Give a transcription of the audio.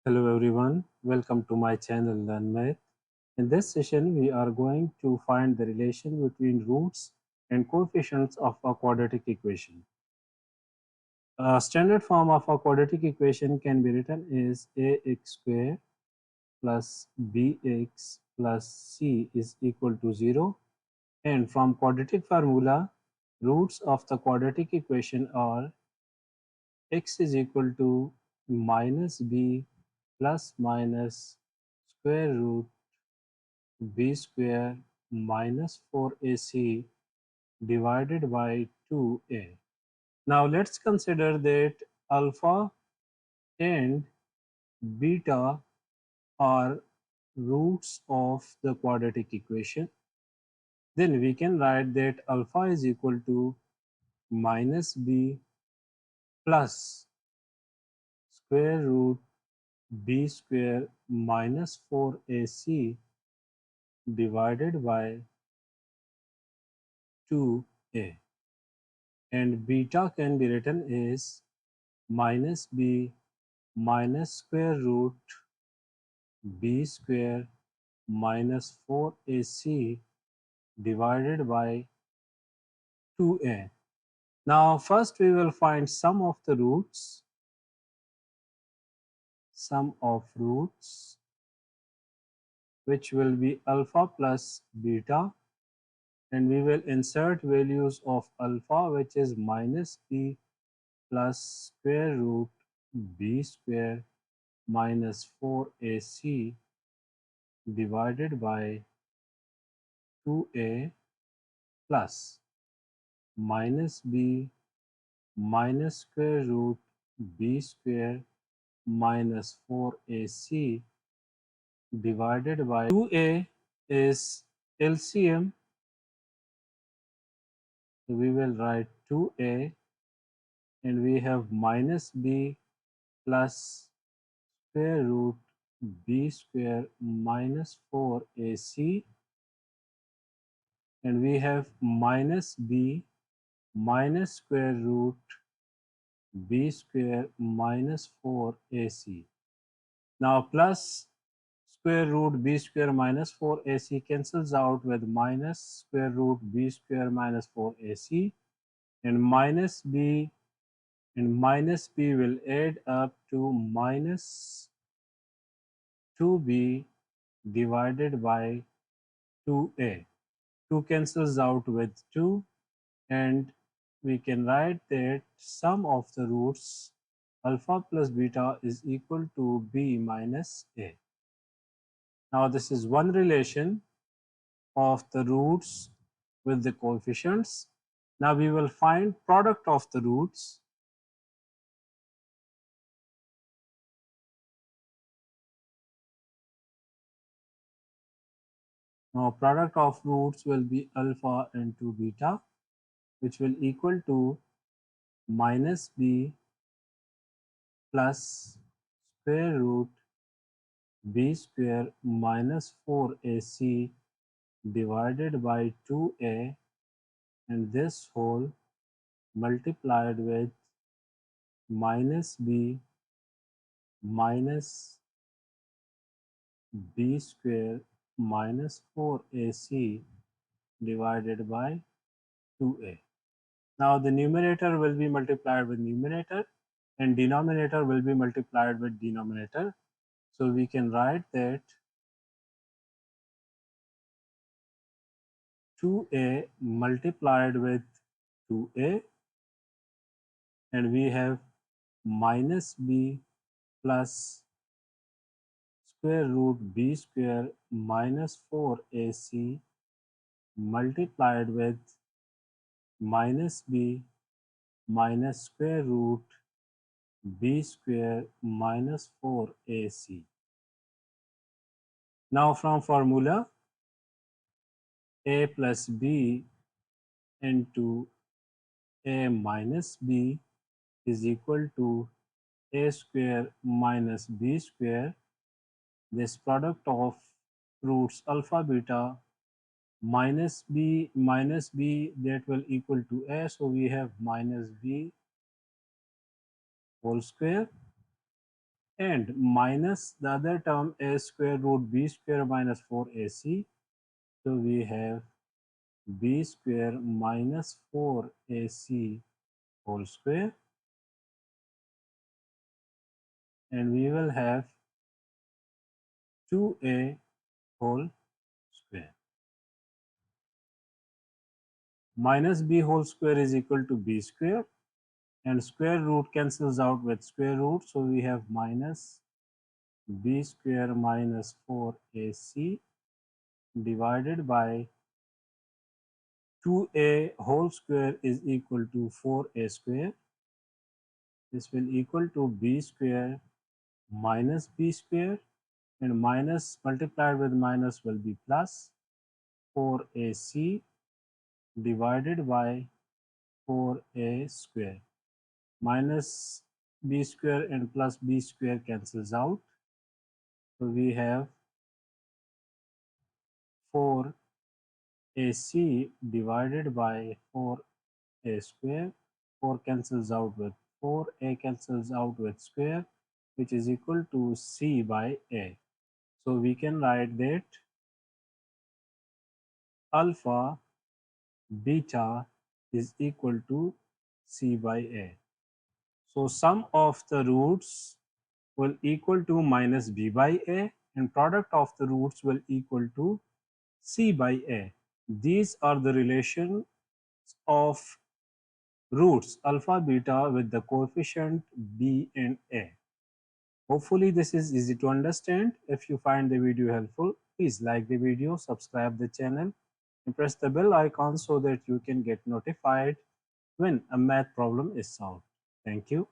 Hello everyone, welcome to my channel Learn Math. In this session, we are going to find the relation between roots and coefficients of a quadratic equation. A standard form of a quadratic equation can be written as ax square plus bx plus c is equal to 0, and from quadratic formula, roots of the quadratic equation are x is equal to minus b plus minus square root b square minus 4ac divided by 2a. Now let's consider that alpha and beta are roots of the quadratic equation. Then we can write that alpha is equal to minus b plus square root b square minus 4ac divided by 2a, and beta can be written as minus b minus square root b square minus 4ac divided by 2a. Now first we will find sum of roots, which will be alpha plus beta, and we will insert values of alpha, which is minus b plus square root b square minus 4ac divided by 2a plus minus b minus square root b square minus 4ac divided by 2a is LCM. So we will write 2a, and we have minus b plus square root b square minus 4ac, and we have minus b minus square root b square minus 4ac. Now plus square root b square minus 4ac cancels out with minus square root b square minus 4ac, and minus b will add up to minus 2b divided by 2a. 2 cancels out with 2, and we can write that sum of the roots alpha plus beta is equal to b minus a. Now this is one relation of the roots with the coefficients. Now we will find product of the roots. Now product of roots will be alpha into beta, which will equal to minus b plus square root b square minus 4ac divided by 2a, and this whole multiplied with minus b minus b square minus 4ac divided by 2a. Now the numerator will be multiplied with numerator, and denominator will be multiplied with denominator. So we can write that 2a multiplied with 2a, and we have minus b plus square root b square minus 4ac multiplied with minus b minus square root b square minus 4ac. Now from formula, a plus b into a minus b is equal to a square minus b square. This product of roots alpha beta minus b, that will equal to a, so we have minus b whole square and minus the other term a square root b square minus 4ac. So we have b square minus 4ac whole square, and we will have 2a whole square. Minus b whole square is equal to b square, and square root cancels out with square root, so we have minus b square minus 4ac divided by 2a whole square is equal to 4a square. This will equal to b square minus b square, and minus multiplied with minus will be plus 4ac divided by 4a square. Minus b square and plus b square cancels out. So we have 4ac divided by 4a square. 4 cancels out with 4, a cancels out with square, which is equal to c by a. So we can write that alpha beta is equal to c by a. So sum of the roots will equal to minus b by a, and product of the roots will equal to c by a. These are the relations of roots alpha beta with the coefficient b and a. Hopefully this is easy to understand. If you find the video helpful, please like the video, subscribe the channel, and press the bell icon so that you can get notified when a math problem is solved. Thank you.